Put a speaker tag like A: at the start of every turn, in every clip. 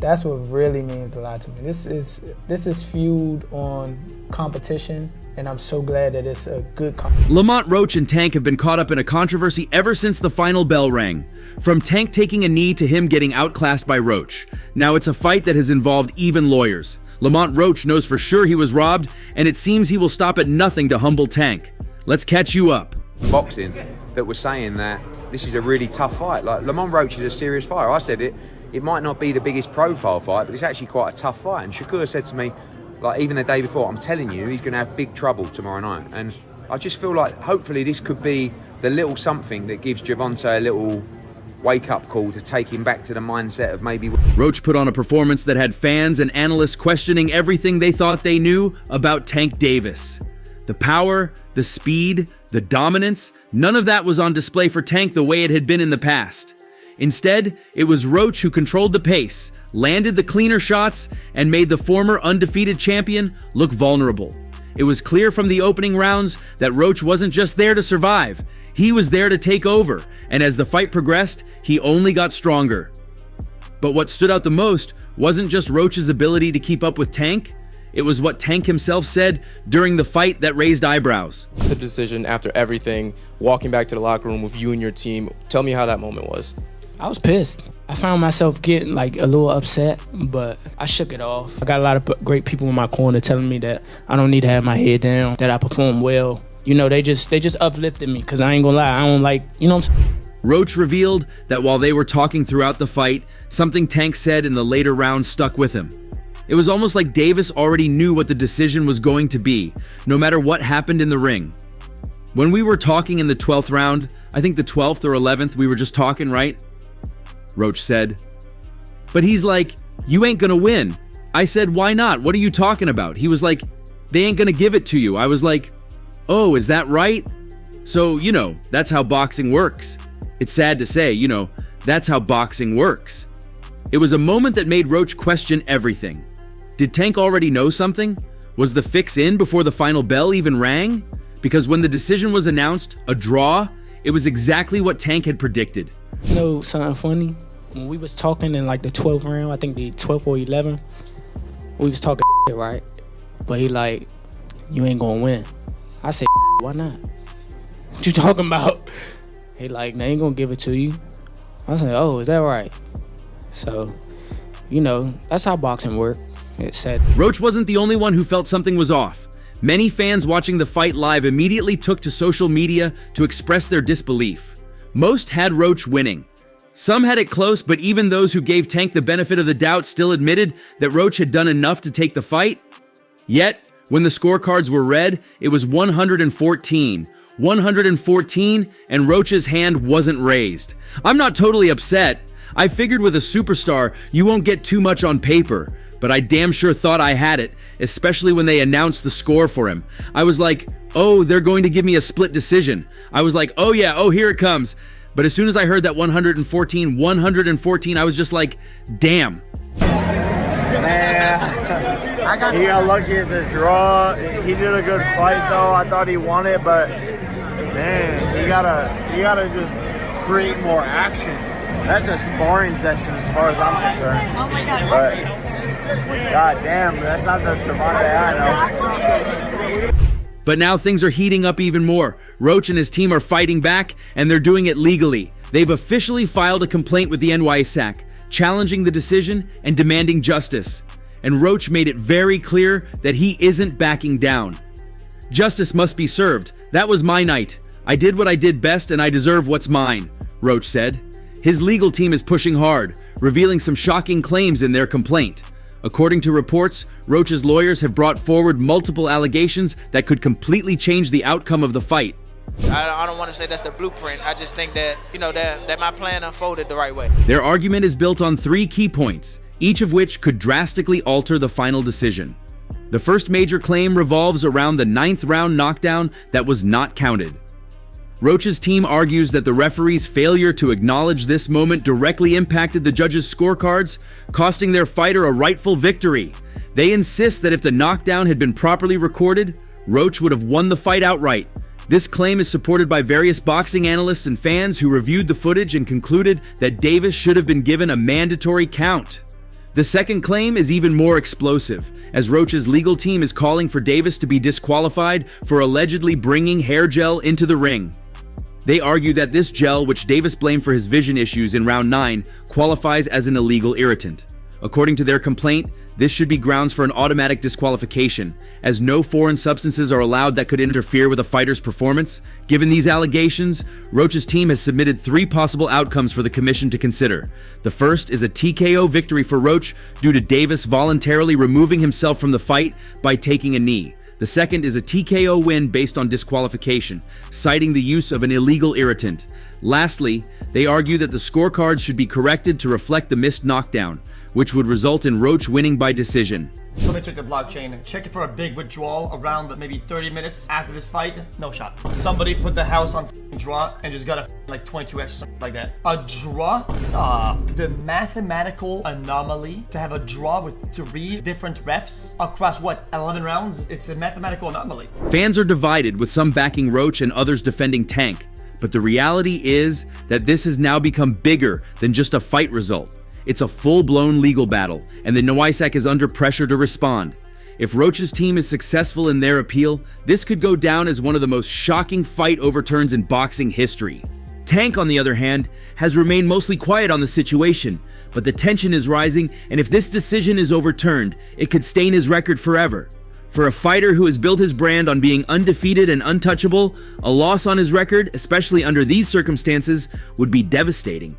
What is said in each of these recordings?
A: That's what really means a lot to me. This is fueled on competition, and I'm so glad that it's a good competition.
B: Lamont, Roach, and Tank have been caught up in a controversy ever since the final bell rang. From Tank taking a knee to him getting outclassed by Roach. Now it's a fight that has involved even lawyers. Lamont Roach knows for sure he was robbed, and it seems he will stop at nothing to humble Tank. Let's catch you up.
C: Boxing that was saying that this is a really tough fight. Like, Lamont Roach is a serious fighter. I said it might not be the biggest profile fight, but it's actually quite a tough fight. And Shakur said to me, like, even the day before, I'm telling you, he's going to have big trouble tomorrow night. And I just feel like hopefully this could be the little something that gives Gervonta a little wake-up call to take him back to the mindset of maybe...
B: Roach put on a performance that had fans and analysts questioning everything they thought they knew about Tank Davis. The power, the speed, the dominance, none of that was on display for Tank the way it had been in the past. Instead, it was Roach who controlled the pace, landed the cleaner shots, and made the former undefeated champion look vulnerable. It was clear from the opening rounds that Roach wasn't just there to survive. He was there to take over, and as the fight progressed, he only got stronger. But what stood out the most wasn't just Roach's ability to keep up with Tank. It was what Tank himself said during the fight that raised eyebrows.
D: The decision after everything, walking back to the locker room with you and your team, tell me how that moment was.
A: I was pissed. I found myself getting like a little upset, but I shook it off. I got a lot of great people in my corner telling me that I don't need to have my head down, that I perform well. You know, they just uplifted me, because I ain't gonna lie, I don't like, you know what I'm saying?
B: Roach revealed that while they were talking throughout the fight, something Tank said in the later rounds stuck with him. It was almost like Davis already knew what the decision was going to be, no matter what happened in the ring. When we were talking in the 12th round, I think the 12th or 11th, we were just talking, right? Roach said. But he's like, you ain't gonna win. I said, why not? What are you talking about? He was like, they ain't gonna give it to you. I was like, oh, is that right? So, you know, that's how boxing works. It's sad to say, you know, that's how boxing works. It was a moment that made Roach question everything. Did Tank already know something? Was the fix in before the final bell even rang? Because when the decision was announced, a draw, it was exactly what Tank had predicted.
A: You know something funny? When we was talking in like the 12th round, I think the 12th or 11th, we was talking right? But he like, you ain't gonna win. I said, why not? What you talking about? He like, they ain't gonna give it to you. I said, oh, is that right? So, you know, that's how boxing works. It's sad.
B: Roach wasn't the only one who felt something was off. Many fans watching the fight live immediately took to social media to express their disbelief. Most had Roach winning. Some had it close, but even those who gave Tank the benefit of the doubt still admitted that Roach had done enough to take the fight. Yet, when the scorecards were read, it was 114. 114, and Roach's hand wasn't raised. I'm not totally upset. I figured with a superstar, you won't get too much on paper, but I damn sure thought I had it, especially when they announced the score for him. I was like, oh, they're going to give me a split decision. I was like, oh yeah, oh, here it comes. But as soon as I heard that 114, I was just like, damn.
E: Man, he got lucky as a draw. He did a good fight though. I thought he won it, but man, he gotta just create more action. That's a sparring session as far as I'm concerned. Oh my God. But God damn, that's not the Gervonta I know.
B: But now things are heating up even more. Roach and his team are fighting back, and they're doing it legally. They've officially filed a complaint with the NYSAC, challenging the decision and demanding justice. And Roach made it very clear that he isn't backing down. Justice must be served. That was my night. I did what I did best, and I deserve what's mine, Roach said. His legal team is pushing hard, revealing some shocking claims in their complaint. According to reports, Roach's lawyers have brought forward multiple allegations that could completely change the outcome of the fight.
F: I don't want to say that's the blueprint. I just think that, you know, that my plan unfolded the right way.
B: Their argument is built on 3 key points, each of which could drastically alter the final decision. The first major claim revolves around the 9th round knockdown that was not counted. Roach's team argues that the referee's failure to acknowledge this moment directly impacted the judges' scorecards, costing their fighter a rightful victory. They insist that if the knockdown had been properly recorded, Roach would have won the fight outright. This claim is supported by various boxing analysts and fans who reviewed the footage and concluded that Davis should have been given a mandatory count. The second claim is even more explosive, as Roach's legal team is calling for Davis to be disqualified for allegedly bringing hair gel into the ring. They argue that this gel, which Davis blamed for his vision issues in round 9, qualifies as an illegal irritant. According to their complaint, this should be grounds for an automatic disqualification, as no foreign substances are allowed that could interfere with a fighter's performance. Given these allegations, Roach's team has submitted 3 possible outcomes for the commission to consider. The first is a TKO victory for Roach due to Davis voluntarily removing himself from the fight by taking a knee. The second is a TKO win based on disqualification, citing the use of an illegal irritant. Lastly, they argue that the scorecards should be corrected to reflect the missed knockdown, which would result in Roach winning by decision.
G: Somebody took the blockchain, check it for a big withdrawal around maybe 30 minutes after this fight, no shot. Somebody put the house on draw and just got a like 22x, something like that. A draw? Stop. The mathematical anomaly to have a draw with 3 different refs across what, 11 rounds? It's a mathematical anomaly.
B: Fans are divided, with some backing Roach and others defending Tank. But the reality is that this has now become bigger than just a fight result. It's a full-blown legal battle, and the NYSAC is under pressure to respond. If Roach's team is successful in their appeal, this could go down as one of the most shocking fight overturns in boxing history. Tank, on the other hand, has remained mostly quiet on the situation, but the tension is rising, and if this decision is overturned, it could stain his record forever. For a fighter who has built his brand on being undefeated and untouchable, a loss on his record, especially under these circumstances, would be devastating.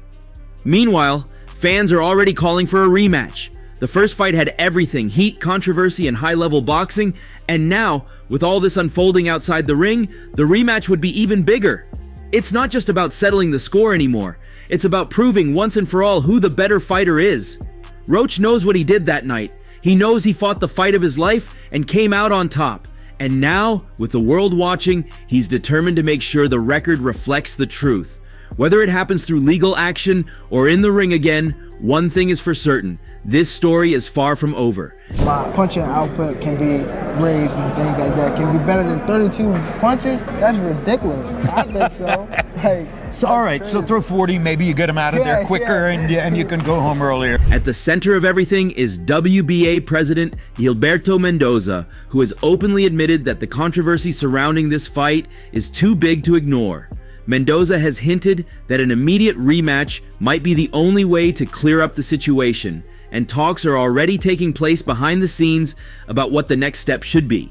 B: Meanwhile, fans are already calling for a rematch. The first fight had everything: heat, controversy, and high-level boxing, and now, with all this unfolding outside the ring, the rematch would be even bigger. It's not just about settling the score anymore. It's about proving once and for all who the better fighter is. Roach knows what he did that night. He knows he fought the fight of his life and came out on top. And now, with the world watching, he's determined to make sure the record reflects the truth. Whether it happens through legal action or in the ring again, one thing is for certain: this story is far from over.
H: My punching output can be raised and things like that. Can be better than 32 punches? That's ridiculous. I think so.
I: All right, so throw 40, maybe you get him out of there quicker and you can go home earlier.
B: At the center of everything is WBA President Gilberto Mendoza, who has openly admitted that the controversy surrounding this fight is too big to ignore. Mendoza has hinted that an immediate rematch might be the only way to clear up the situation, and talks are already taking place behind the scenes about what the next step should be.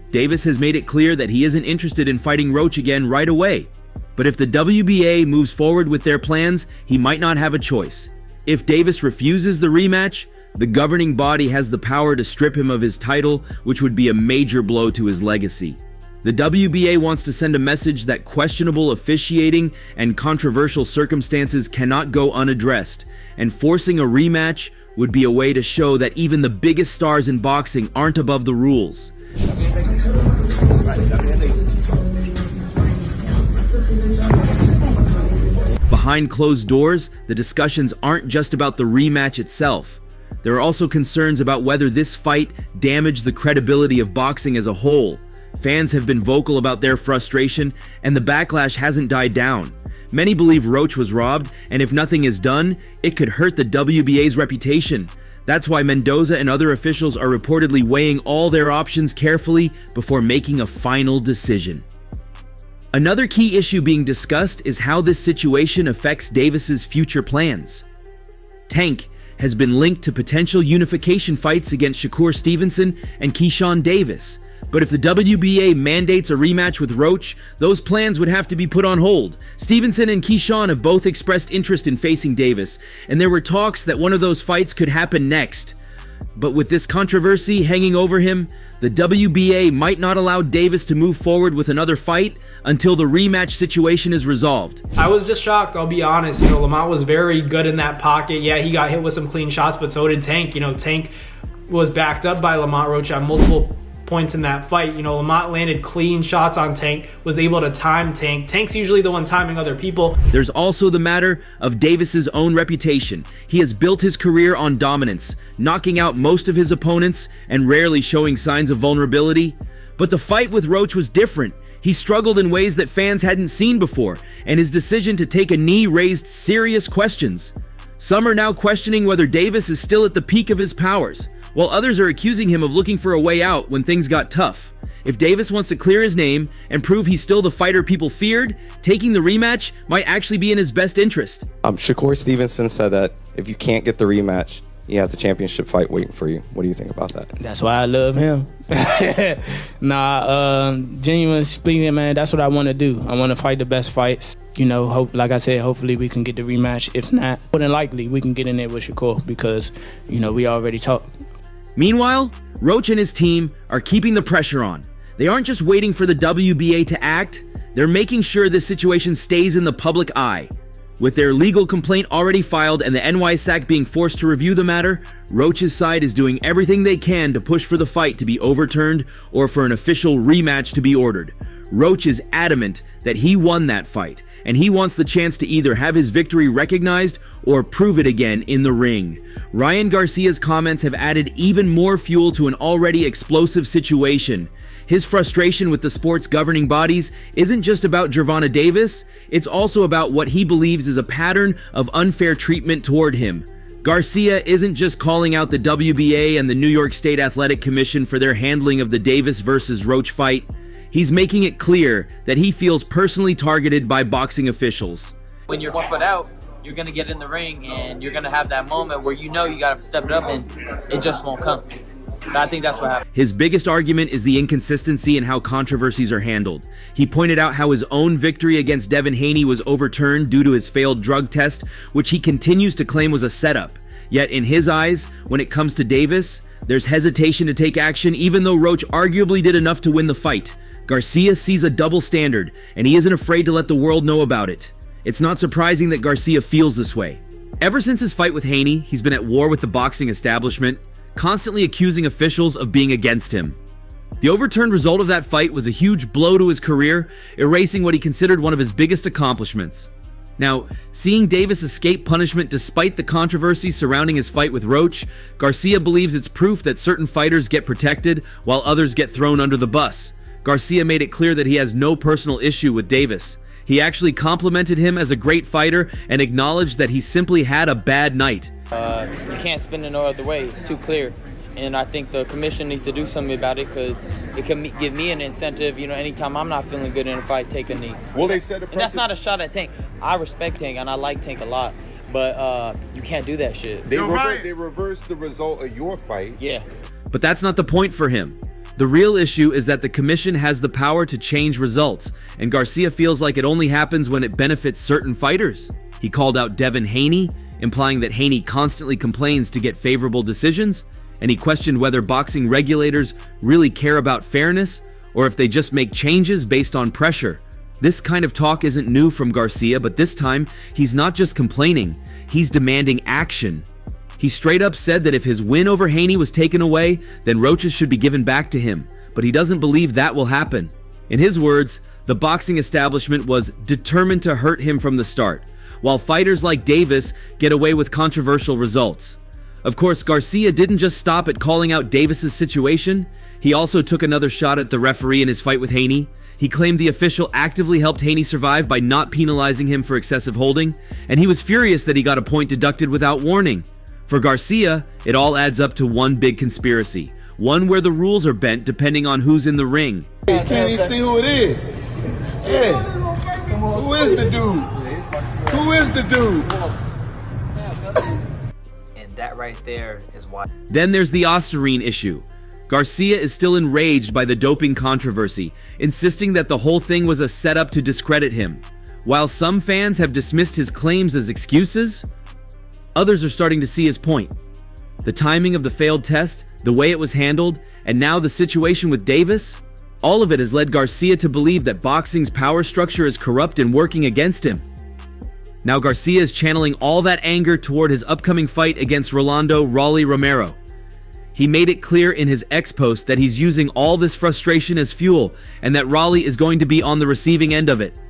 B: Davis has made it clear that he isn't interested in fighting Roach again right away, but if the WBA moves forward with their plans, he might not have a choice. If Davis refuses the rematch, the governing body has the power to strip him of his title, which would be a major blow to his legacy. The WBA wants to send a message that questionable officiating and controversial circumstances cannot go unaddressed, and forcing a rematch would be a way to show that even the biggest stars in boxing aren't above the rules. Behind closed doors, the discussions aren't just about the rematch itself. There are also concerns about whether this fight damaged the credibility of boxing as a whole. Fans have been vocal about their frustration, and the backlash hasn't died down. Many believe Roach was robbed, and if nothing is done, it could hurt the WBA's reputation. That's why Mendoza and other officials are reportedly weighing all their options carefully before making a final decision. Another key issue being discussed is how this situation affects Davis's future plans. Tank has been linked to potential unification fights against Shakur Stevenson and Keyshawn Davis. But if the WBA mandates a rematch with Roach, those plans would have to be put on hold. Stevenson and Keyshawn have both expressed interest in facing Davis, and there were talks that one of those fights could happen next. But with this controversy hanging over him, the WBA might not allow Davis to move forward with another fight until the rematch situation is resolved.
J: I was just shocked, I'll be honest. Lamont was very good in that pocket. Yeah, he got hit with some clean shots, but so did Tank. Tank was backed up by Lamont Roach on multiple points in that fight. Lamont landed clean shots on Tank, was able to time Tank. Tank's usually the one timing other people.
B: There's also the matter of Davis's own reputation. He has built his career on dominance, knocking out most of his opponents and rarely showing signs of vulnerability. But the fight with Roach was different. He struggled in ways that fans hadn't seen before, and his decision to take a knee raised serious questions. Some are now questioning whether Davis is still at the peak of his powers, while others are accusing him of looking for a way out when things got tough. If Davis wants to clear his name and prove he's still the fighter people feared, taking the rematch might actually be in his best interest.
K: Shakur Stevenson said that if you can't get the rematch, he has a championship fight waiting for you. What do you think about that?
A: That's why I love him. Genuinely speaking, man, that's what I want to do. I want to fight the best fights. You know, like I said, hopefully we can get the rematch. If not, more than likely we can get in there with Shakur because, you know, we already talked.
B: Meanwhile, Roach and his team are keeping the pressure on. They aren't just waiting for the WBA to act, they're making sure this situation stays in the public eye. With their legal complaint already filed and the NYSAC being forced to review the matter, Roach's side is doing everything they can to push for the fight to be overturned or for an official rematch to be ordered. Roach is adamant that he won that fight, and he wants the chance to either have his victory recognized or prove it again in the ring. Ryan Garcia's comments have added even more fuel to an already explosive situation. His frustration with the sport's governing bodies isn't just about Gervonta Davis, it's also about what he believes is a pattern of unfair treatment toward him. Garcia isn't just calling out the WBA and the New York State Athletic Commission for their handling of the Davis versus Roach fight. He's making it clear that he feels personally targeted by boxing officials.
L: When you're 1 foot out, you're going to get in the ring and you're going to have that moment where you know you got to step it up and it just won't come. I think that's what happened.
B: His biggest argument is the inconsistency in how controversies are handled. He pointed out how his own victory against Devin Haney was overturned due to his failed drug test, which he continues to claim was a setup. Yet in his eyes, when it comes to Davis, there's hesitation to take action even though Roach arguably did enough to win the fight. Garcia sees a double standard, and he isn't afraid to let the world know about it. It's not surprising that Garcia feels this way. Ever since his fight with Haney, he's been at war with the boxing establishment, constantly accusing officials of being against him. The overturned result of that fight was a huge blow to his career, erasing what he considered one of his biggest accomplishments. Now, seeing Davis escape punishment despite the controversy surrounding his fight with Roach, Garcia believes it's proof that certain fighters get protected while others get thrown under the bus. Garcia made it clear that he has no personal issue with Davis. He actually complimented him as a great fighter and acknowledged that he simply had a bad night.
L: You can't spin it no other way. It's too clear. And I think the commission needs to do something about it because it can give me an incentive, you know, anytime I'm not feeling good in a fight, take a knee.
M: Well, they said
L: and that's not a shot at Tank. I respect Tank and I like Tank a lot, but you can't do that shit.
M: They reversed the result of your fight.
L: Yeah.
B: But that's not the point for him. The real issue is that the commission has the power to change results, and Garcia feels like it only happens when it benefits certain fighters. He called out Devin Haney, implying that Haney constantly complains to get favorable decisions, and he questioned whether boxing regulators really care about fairness or if they just make changes based on pressure. This kind of talk isn't new from Garcia, but this time, he's not just complaining, he's demanding action. He straight up said that if his win over Haney was taken away, then Roach's should be given back to him, but he doesn't believe that will happen. In his words, the boxing establishment was determined to hurt him from the start, while fighters like Davis get away with controversial results. Of course, Garcia didn't just stop at calling out Davis's situation, he also took another shot at the referee in his fight with Haney. He claimed the official actively helped Haney survive by not penalizing him for excessive holding, and he was furious that he got a point deducted without warning. For Garcia, it all adds up to one big conspiracy, one where the rules are bent depending on who's in the ring.
M: Hey, can't even see who it is. Hey, who is the dude? Who is the dude?
N: And that right there is why.
B: Then there's the Osterine issue. Garcia is still enraged by the doping controversy, insisting that the whole thing was a setup to discredit him. While some fans have dismissed his claims as excuses, others are starting to see his point. The timing of the failed test, the way it was handled, and now the situation with Davis, all of it has led Garcia to believe that boxing's power structure is corrupt and working against him. Now Garcia is channeling all that anger toward his upcoming fight against Rolando "Rolly" Romero. He made it clear in his X post that he's using all this frustration as fuel and that Rolly is going to be on the receiving end of it.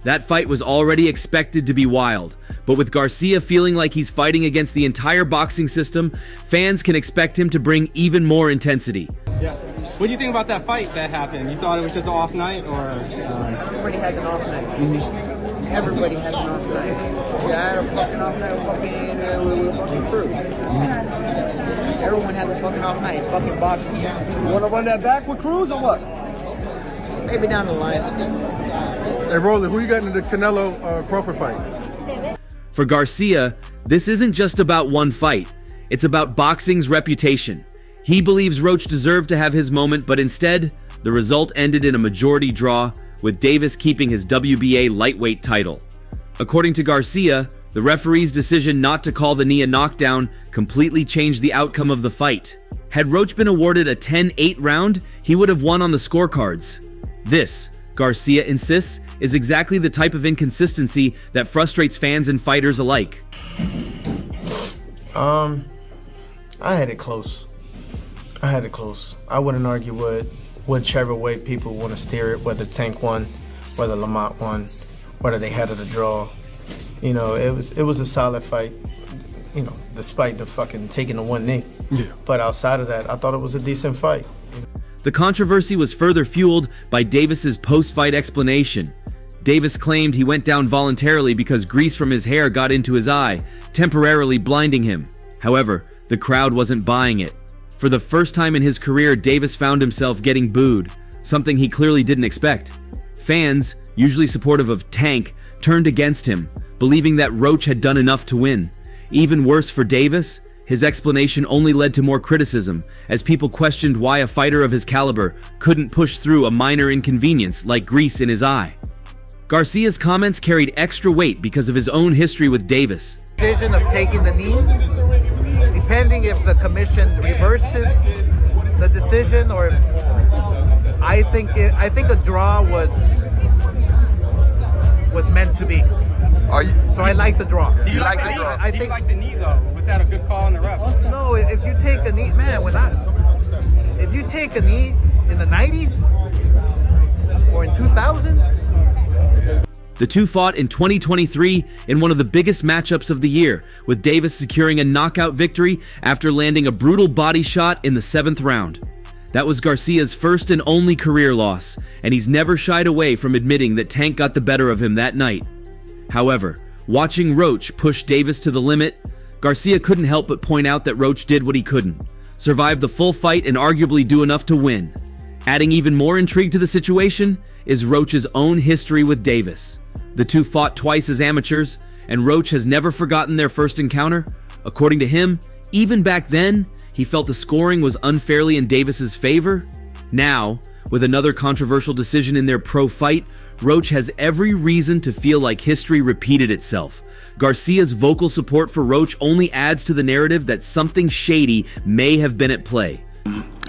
B: That fight was already expected to be wild, but with Garcia feeling like he's fighting against the entire boxing system, fans can expect him to bring even more intensity.
E: Yeah.
O: What do you think about that fight that happened? You thought it was just an off night, or?
P: Everybody has an off night. Everybody has an off night. Yeah, I had a fucking off night with fucking crew. Everyone has a fucking off night. It's fucking boxing.
O: You want to run that back with Cruz or what?
P: Maybe down the line.
Q: Hey, Rolly, who you got in the Canelo Crawford fight?
B: For Garcia, this isn't just about one fight. It's about boxing's reputation. He believes Roach deserved to have his moment, but instead, the result ended in a majority draw, with Davis keeping his WBA lightweight title. According to Garcia, the referee's decision not to call the knee a knockdown completely changed the outcome of the fight. Had Roach been awarded a 10-8 round, he would have won on the scorecards. This, Garcia insists, is exactly the type of inconsistency that frustrates fans and fighters alike.
H: I had it close. I wouldn't argue with whichever way people want to steer it, whether Tank won, whether Lamont won, whether they had it a draw. You know, it was a solid fight, you know, despite the fucking taking the one knee. Yeah. But outside of that, I thought it was a decent fight.
B: The controversy was further fueled by Davis's post-fight explanation. Davis claimed he went down voluntarily because grease from his hair got into his eye, temporarily blinding him. However, the crowd wasn't buying it. For the first time in his career, Davis found himself getting booed, something he clearly didn't expect. Fans, usually supportive of Tank, turned against him, believing that Roach had done enough to win. Even worse for Davis, his explanation only led to more criticism, as people questioned why a fighter of his caliber couldn't push through a minor inconvenience like grease in his eye. Garcia's comments carried extra weight because of his own history with Davis.
R: Decision of taking the knee, depending if the commission reverses the decision, or I think a draw was meant to be. So I like the draw.
O: Do you like the knee? Do you like the knee though? Was that a good call on the ref?
R: No, if you take a knee, man, if you take a knee in the 90s or in 2000.
B: The two fought in 2023 in one of the biggest matchups of the year, with Davis securing a knockout victory after landing a brutal body shot in the 7th round. That was Garcia's first and only career loss, and he's never shied away from admitting that Tank got the better of him that night. However, watching Roach push Davis to the limit, Garcia couldn't help but point out that Roach did what he couldn't, survive the full fight and arguably do enough to win. Adding even more intrigue to the situation is Roach's own history with Davis. The two fought twice as amateurs, and Roach has never forgotten their first encounter. According to him, even back then, he felt the scoring was unfairly in Davis's favor. Now, with another controversial decision in their pro fight, Roach has every reason to feel like history repeated itself. Garcia's vocal support for Roach only adds to the narrative that something shady may have been at play.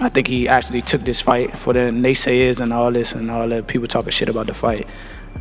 A: I think he actually took this fight for the naysayers and all this and all the people talking shit about the fight.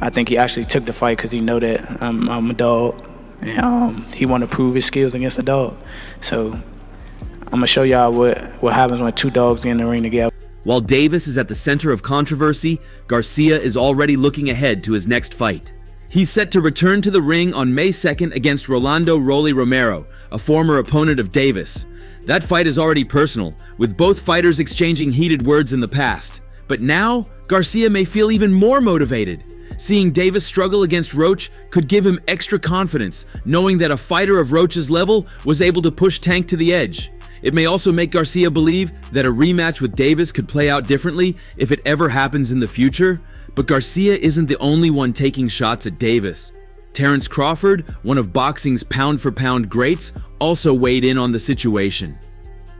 A: I think he actually took the fight because he know that I'm a dog, and he want to prove his skills against a dog. So I'm gonna show y'all what happens when two dogs get in the ring together.
B: While Davis is at the center of controversy, Garcia is already looking ahead to his next fight. He's set to return to the ring on May 2nd against Rolando "Rolly" Romero, a former opponent of Davis. That fight is already personal, with both fighters exchanging heated words in the past. But now, Garcia may feel even more motivated. Seeing Davis struggle against Roach could give him extra confidence, knowing that a fighter of Roach's level was able to push Tank to the edge. It may also make Garcia believe that a rematch with Davis could play out differently if it ever happens in the future. But Garcia isn't the only one taking shots at Davis. Terrence Crawford, one of boxing's pound-for-pound greats, also weighed in on the situation.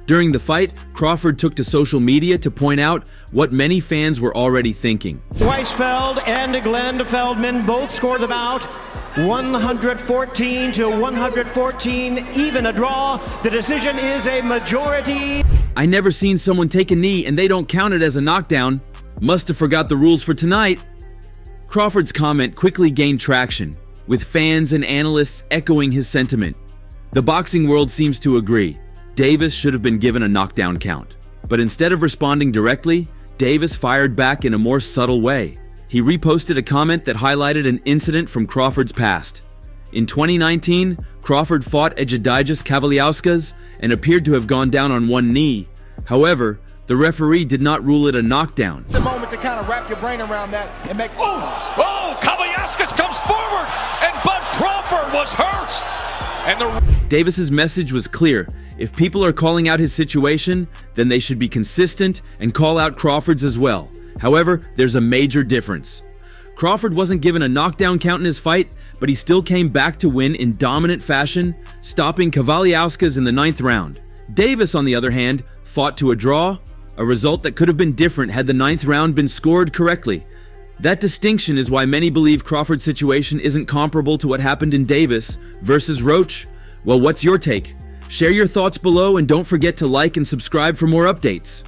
B: During the fight, Crawford took to social media to point out what many fans were already thinking.
S: Weisfeld and Glenn Feldman both scored the bout 114 to 114, even a draw. The decision is a majority.
B: I never seen someone take a knee and they don't count it as a knockdown. Must have forgot the rules for tonight. Crawford's comment quickly gained traction, with fans and analysts echoing his sentiment. The boxing world seems to agree. Davis should have been given a knockdown count. But instead of responding directly, Davis fired back in a more subtle way. He reposted a comment that highlighted an incident from Crawford's past. In 2019, Crawford fought Ejidijas Kavaliauskas and appeared to have gone down on one knee. However, The referee did not rule it a knockdown.
T: The moment to kind of wrap your brain around that and make,
U: Kavaliauskas comes forward, and Bud Crawford was hurt. And
B: Davis's message was clear. If people are calling out his situation, then they should be consistent and call out Crawford's as well. However, there's a major difference. Crawford wasn't given a knockdown count in his fight, but he still came back to win in dominant fashion, stopping Kavaliauskas in the 9th round. Davis, on the other hand, fought to a draw, a result that could have been different had the 9th round been scored correctly. That distinction is why many believe Crawford's situation isn't comparable to what happened in Davis versus Roach. Well, what's your take? Share your thoughts below and don't forget to like and subscribe for more updates.